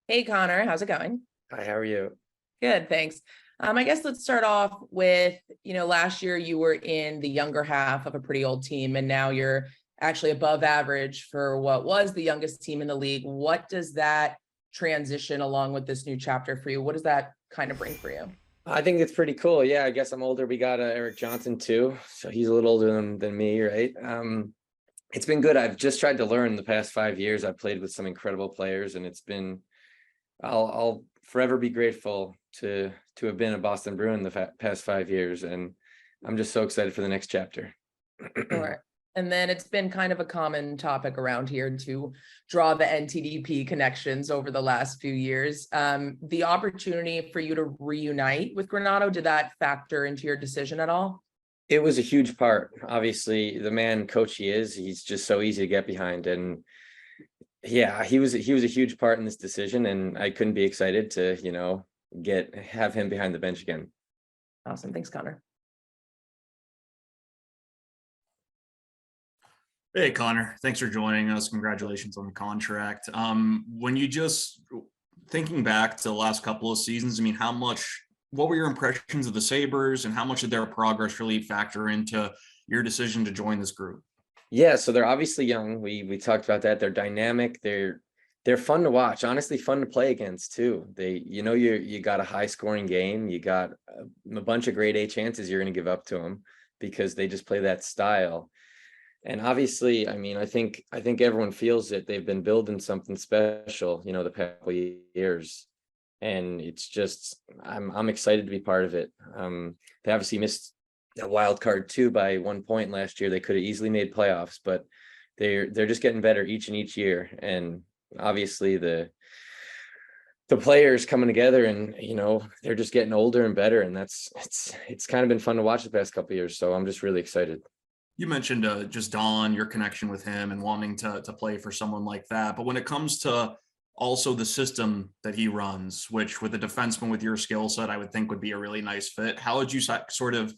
Hey Connor, how's it going? Hi, how are you? Good, thanks. I guess let's start off with, last year you were in the younger half of a pretty old team, and now you're actually above average for what was the youngest team in the league. What does that transition along with this new chapter for you? What does that kind of bring for you? I think it's pretty cool. Yeah, I guess I'm older. We got Eric Johnson too, so he's a little older than me, right? It's been good. I've just tried to learn the past 5 years. I've played with some incredible players, and it's been. I'll forever be grateful to have been a Boston Bruin the past 5 years, and I'm just so excited for the next chapter. Sure. And then it's been kind of a common topic around here to draw the NTDP connections over the last few years. The opportunity for you to reunite with Granato, did that factor into your decision at all? It was a huge part. Obviously, the man coach he is, he's just so easy to get behind, and yeah, he was a huge part in this decision, and I couldn't be excited to, have him behind the bench again. Awesome. Thanks, Connor. Hey, Connor, thanks for joining us. Congratulations on the contract. When you just thinking back to the last couple of seasons, what were your impressions of the Sabres, and how much did their progress really factor into your decision to join this group? Yeah, so they're obviously young. We talked about that. They're dynamic. They're fun to watch. Honestly, fun to play against too. You got a high scoring game. You got a bunch of grade A chances you're going to give up to them because they just play that style. And obviously, I think everyone feels that they've been building something special, the past couple of years. And it's just I'm excited to be part of it. They obviously missed a wild card too by 1 point last year. They could have easily made playoffs, but they're just getting better each year. And obviously the players coming together, and they're just getting older and better. And it's kind of been fun to watch the past couple of years. So I'm just really excited. You mentioned just Don, your connection with him and wanting to play for someone like that. But when it comes to also the system that he runs, which with a defenseman with your skill set, I would think would be a really nice fit. How would you sort of,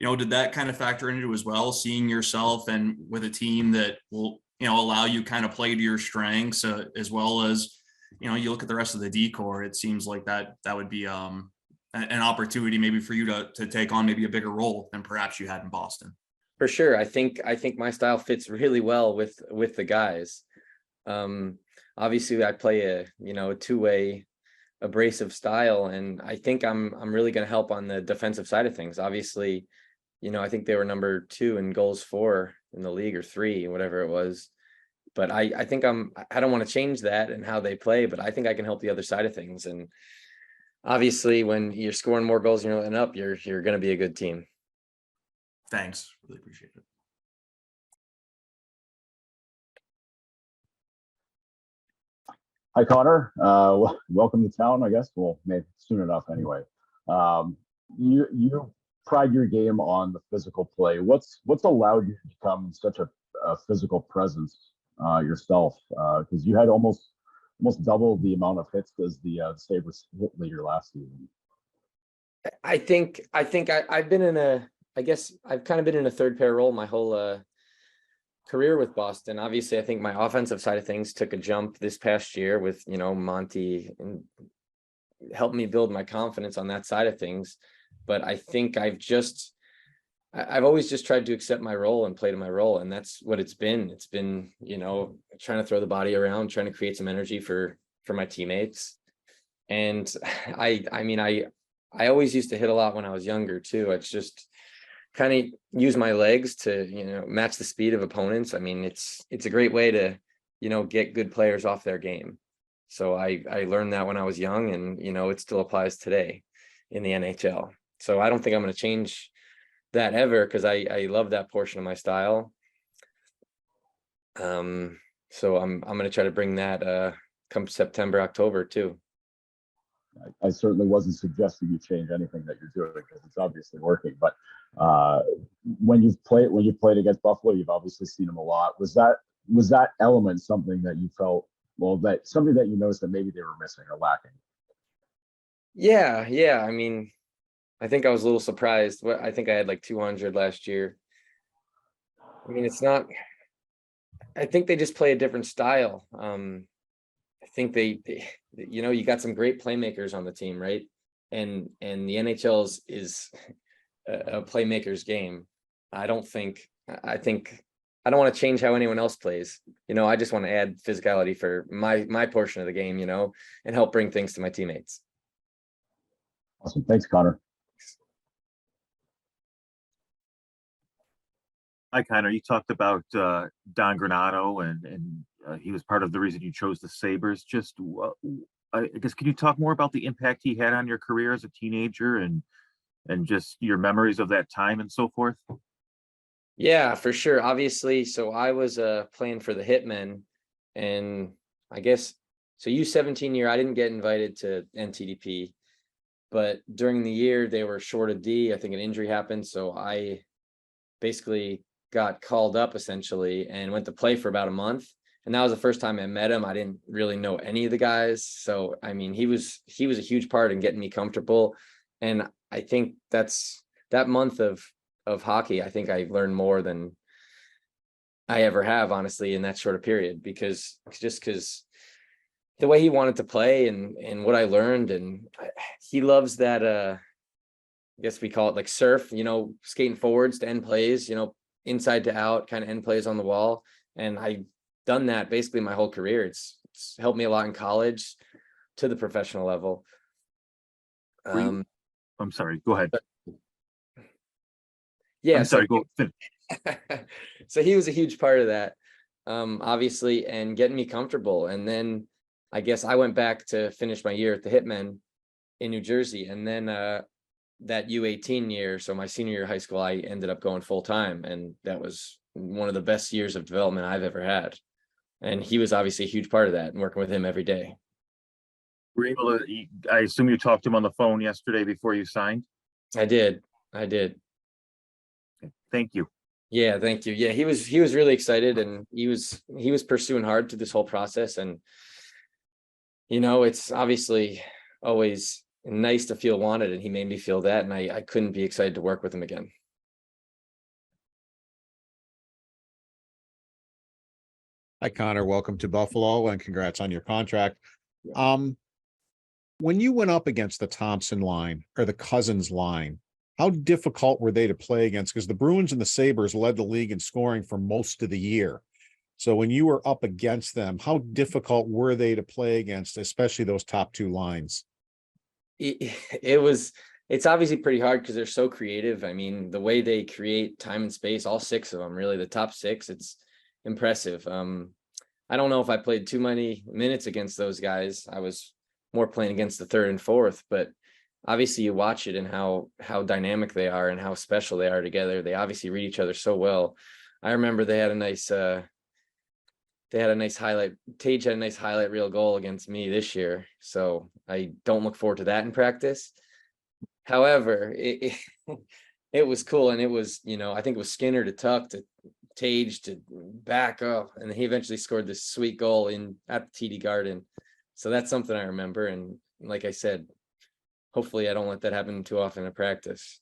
did that kind of factor into as well, seeing yourself and with a team that will, allow you kind of play to your strengths as well as, you look at the rest of the decor, it seems like that would be an opportunity maybe for you to take on maybe a bigger role than perhaps you had in Boston. For sure. I think my style fits really well with the guys. Obviously I play a two-way abrasive style, and I think I'm really going to help on the defensive side of things. Obviously, I think they were number 2 in goals for in the league, or 3, whatever it was. But I think I don't want to change that and how they play, but I think I can help the other side of things. And obviously when you're scoring more goals and up, you're going to be a good team. Thanks. Really appreciate it. Hi, Connor. Welcome to town, I guess. Well, maybe soon enough anyway. You pride your game on the physical play. What's allowed you to become such a physical presence yourself? Because you had almost double the amount of hits as the Sabres hit leader last season. I've been in I've kind of been in a third pair role my whole career with Boston. Obviously, I think my offensive side of things took a jump this past year with, Monty, and helped me build my confidence on that side of things. But I think I've always just tried to accept my role and play to my role. And that's what it's been. It's been, trying to throw the body around, trying to create some energy for my teammates. And I always used to hit a lot when I was younger too. It's just kind of use my legs to, match the speed of opponents. It's a great way to, get good players off their game. So I learned that when I was young, and, it still applies today in the NHL. So I don't think I'm going to change that ever, because I love that portion of my style. So I'm going to try to bring that come September, October too. I certainly wasn't suggesting you change anything that you're doing, because it's obviously working. But when you've played against Buffalo, you've obviously seen them a lot. Was that element something that you felt, that something that you noticed that maybe they were missing or lacking? Yeah. I think I was a little surprised. I think I had like 200 last year. It's not. I think they just play a different style. I think you got some great playmakers on the team, right? And the NHL is a playmaker's game. I think I don't want to change how anyone else plays. I just want to add physicality for my portion of the game, and help bring things to my teammates. Awesome. Thanks, Connor. Hi, Connor. You talked about Don Granato, and he was part of the reason you chose the Sabres. Just, I guess, can you talk more about the impact he had on your career as a teenager, and just your memories of that time and so forth? Yeah, for sure. Obviously, so I was playing for the Hitmen, and I guess so. U17 year, I didn't get invited to NTDP, but during the year they were short of D. I think an injury happened, so I basically got called up essentially and went to play for about a month. And that was the first time I met him. I didn't really know any of the guys, so I mean, he was a huge part in getting me comfortable. And I think that month of hockey, I think I learned more than I ever have, honestly, in that short of period, because the way he wanted to play and what I learned, and he loves that, I guess we call it like surf, skating forwards to end plays, inside to out kind of end plays on the wall. And I've done that basically my whole career. It's helped me a lot in college to the professional level. I'm sorry, go ahead. Yeah, I'm sorry, go finish. So he was a huge part of that, obviously, and getting me comfortable. And then I guess I went back to finish my year at the Hitmen in New Jersey. And then that U18 year, so my senior year of high school, I ended up going full time. And that was one of the best years of development I've ever had. And he was obviously a huge part of that, and working with him every day. Were you able to, I assume you talked to him on the phone yesterday before you signed? I did. Thank you. Yeah, thank you. Yeah, he was really excited, and he was pursuing hard through this whole process. And it's obviously always nice to feel wanted, and he made me feel that, and I couldn't be excited to work with him again. Hi, Connor. Welcome to Buffalo, and congrats on your contract. When you went up against the Thompson line or the Cousins line, how difficult were they to play against? Because the Bruins and the Sabres led the league in scoring for most of the year. So when you were up against them, how difficult were they to play against, especially those top two lines? It's obviously pretty hard because they're so creative. I mean, the way they create time and space, all six of them, really, the top six, it's impressive. I don't know if I played too many minutes against those guys. I was more playing against the third and fourth, but obviously you watch it and how dynamic they are and how special they are together. They obviously read each other so well. I remember they had a nice highlight. Tage had a nice highlight reel goal against me this year, so I don't look forward to that in practice. However, it was cool, and it was, I think it was Skinner to Tuck to Tage to back up, and he eventually scored this sweet goal at the TD Garden. So that's something I remember, and like I said, hopefully I don't let that happen too often in practice.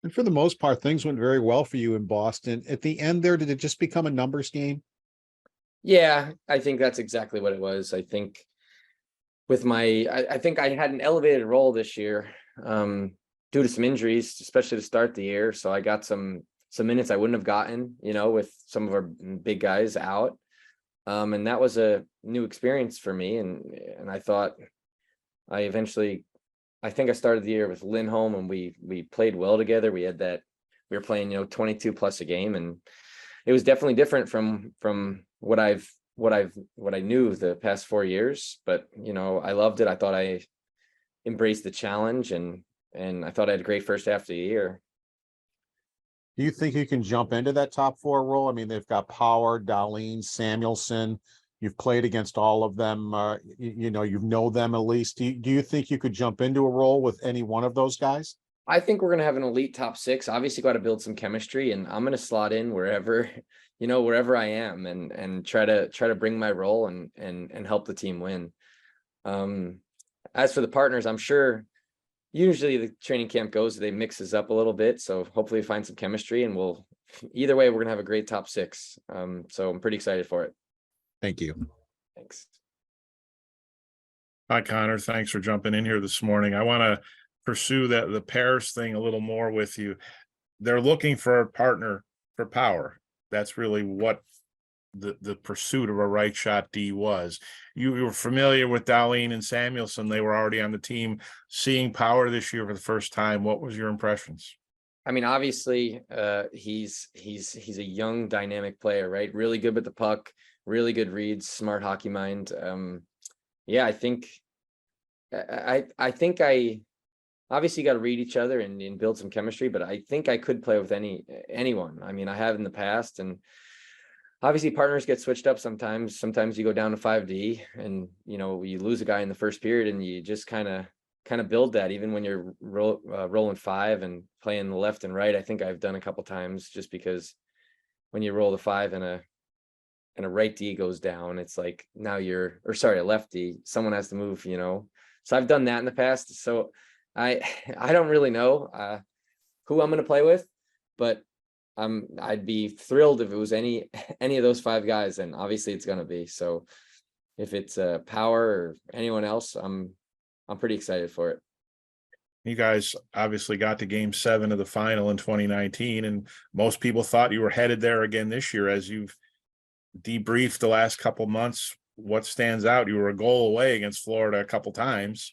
And for the most part, things went very well for you in Boston. At the end there, did it just become a numbers game? Yeah, I think that's exactly what it was. I think with I think I had an elevated role this year due to some injuries, especially to start the year. So I got some minutes I wouldn't have gotten, with some of our big guys out. And that was a new experience for me. And I thought I think I started the year with Lindholm, and we played well together. We were playing, 22 plus a game, and it was definitely different from what I knew the past 4 years. But, I loved it. I thought I embraced the challenge, and I thought I had a great first half of the year. Do you think you can jump into that top four role? I mean, they've got Power, Dahlin, Samuelson. You've played against all of them. You know them at least. Do you think you could jump into a role with any one of those guys? I think we're going to have an elite top six. Obviously, got to build some chemistry, and I'm going to slot in wherever I am, and try to bring my role and help the team win. As for the partners, I'm sure usually the training camp goes, they mixes up a little bit. So hopefully find some chemistry, and either way, we're going to have a great top six. So I'm pretty excited for it. Thank you. Thanks. Hi, Connor. Thanks for jumping in here this morning. I want to pursue the pairs thing a little more with you. They're looking for a partner for power. That's really what the pursuit of a right shot D was. You were familiar with Dahlin and Samuelson. They were already on the team. Seeing Power this year for the first time, what was your impressions? I mean, obviously, he's a young, dynamic player, right? Really good with the puck, really good reads, smart hockey mind. Yeah, I think I obviously got to read each other and build some chemistry, but I think I could play with anyone. I mean, I have in the past, and obviously partners get switched up sometimes. Sometimes you go down to 5D and, you know, you lose a guy in the first period and you just kind of build that even when you're rolling 5 and playing the left and right. I think I've done a couple times, just because when you roll the 5 and a right D goes down, it's like now a left D, someone has to move, you know. So I've done that in the past. So I don't really know who I'm going to play with, but I'd be thrilled if it was any of those 5 guys, and obviously it's going to be. So if it's Power or anyone else, I'm pretty excited for it. You guys obviously got to game 7 of the final in 2019, and most people thought you were headed there again this year. As you've debriefed the last couple months, what stands out? You were a goal away against Florida a couple times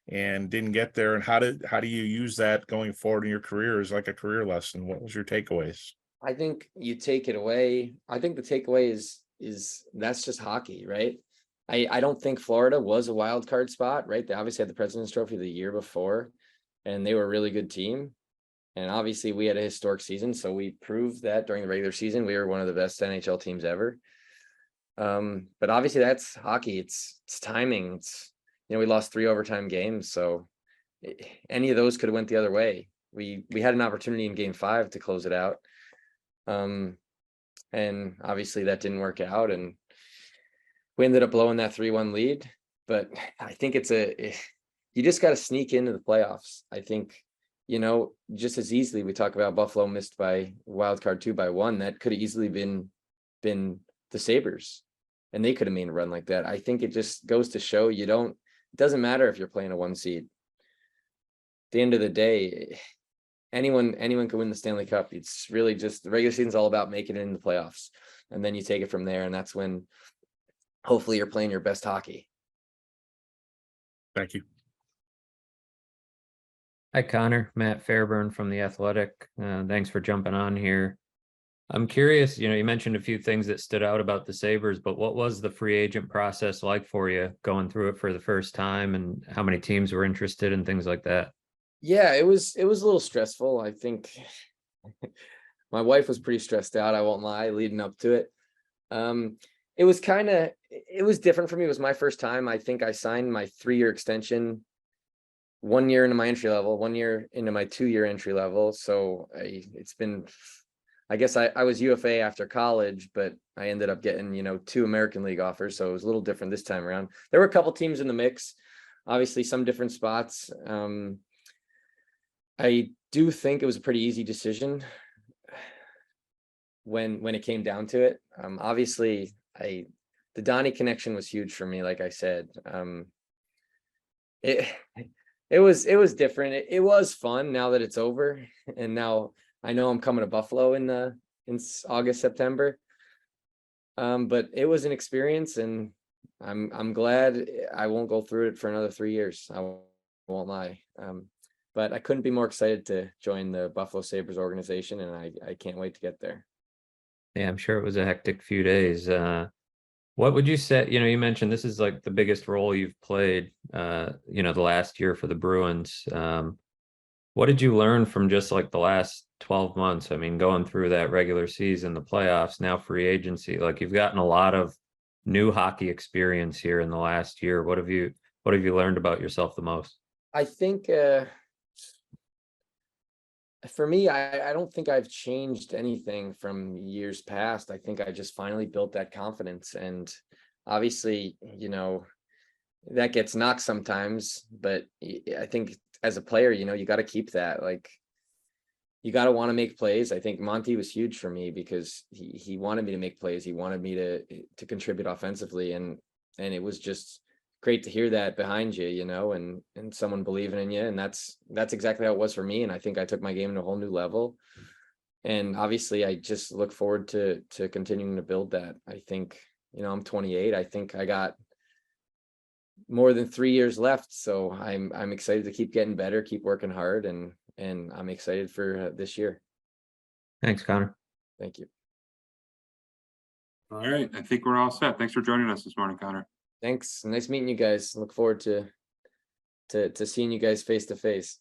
and didn't get there. And how do you use that going forward in your career as like a career lesson? What was your takeaways? I think you take it away. I think the takeaway is that's just hockey, right? I don't think Florida was a wild card spot, right? They obviously had the President's Trophy the year before, and they were a really good team. And obviously we had a historic season, so we proved that during the regular season we were one of the best NHL teams ever. But obviously that's hockey. It's timing. It's, you know, we lost 3 overtime games, so any of those could have went the other way. We had an opportunity in game 5 to close it out. And obviously that didn't work out, and we ended up blowing that 3-1 lead. But I think you just got to sneak into the playoffs. I think, you know, just as easily, we talk about Buffalo missed by wild card 2 by 1. That could have easily been the Sabres, and they could have made a run like that. I think it just goes to show it doesn't matter if you're playing a 1 seed. At the end of the day, anyone can win the Stanley Cup. It's really just the regular season's all about making it in the playoffs, and then you take it from there, and that's when hopefully you're playing your best hockey. Thank you. Hi, Connor. Matt Fairburn from The Athletic. Thanks for jumping on here. I'm curious, you know, you mentioned a few things that stood out about the Sabres, but what was the free agent process like for you going through it for the first time, and how many teams were interested and things like that? Yeah, it was a little stressful. I think my wife was pretty stressed out, I won't lie, leading up to it. It was different for me. It was my first time. I think I signed my 3-year extension 1 year into my entry level, 1 year into my 2-year entry level. So I guess I was UFA after college, but I ended up getting, you know, 2 American League offers. So it was a little different this time around. There were a couple teams in the mix, obviously some different spots. I do think it was a pretty easy decision when it came down to it. Obviously the Donnie connection was huge for me. Like I said, it was different. It was fun now that it's over. And now I know I'm coming to Buffalo in August, September. But it was an experience, and I'm glad I won't go through it for another 3 years. I won't lie. But I couldn't be more excited to join the Buffalo Sabres organization, and I can't wait to get there. Yeah, I'm sure it was a hectic few days. What would you say, you know, you mentioned this is like the biggest role you've played, you know, the last year for the Bruins. What did you learn from just like the last 12 months? I mean, going through that regular season, the playoffs, now free agency, like you've gotten a lot of new hockey experience here in the last year. What have you learned about yourself the most? I think for me, I don't think I've changed anything from years past. I think I just finally built that confidence, and obviously, you know, that gets knocked sometimes, but I think as a player, you know, you got to keep that. Like, you got to want to make plays. I think Monty was huge for me because he wanted me to make plays. He wanted me to contribute offensively, and it was just great to hear that behind you, you know, and someone believing in you. And that's exactly how it was for me. And I think I took my game to a whole new level. And obviously I just look forward to continuing to build that. I think, you know, I'm 28. I think I got more than 3 years left. So I'm excited to keep getting better, keep working hard, and I'm excited for this year. Thanks, Connor. Thank you. All right. I think we're all set. Thanks for joining us this morning, Connor. Thanks. Nice meeting you guys. Look forward to seeing you guys face to face.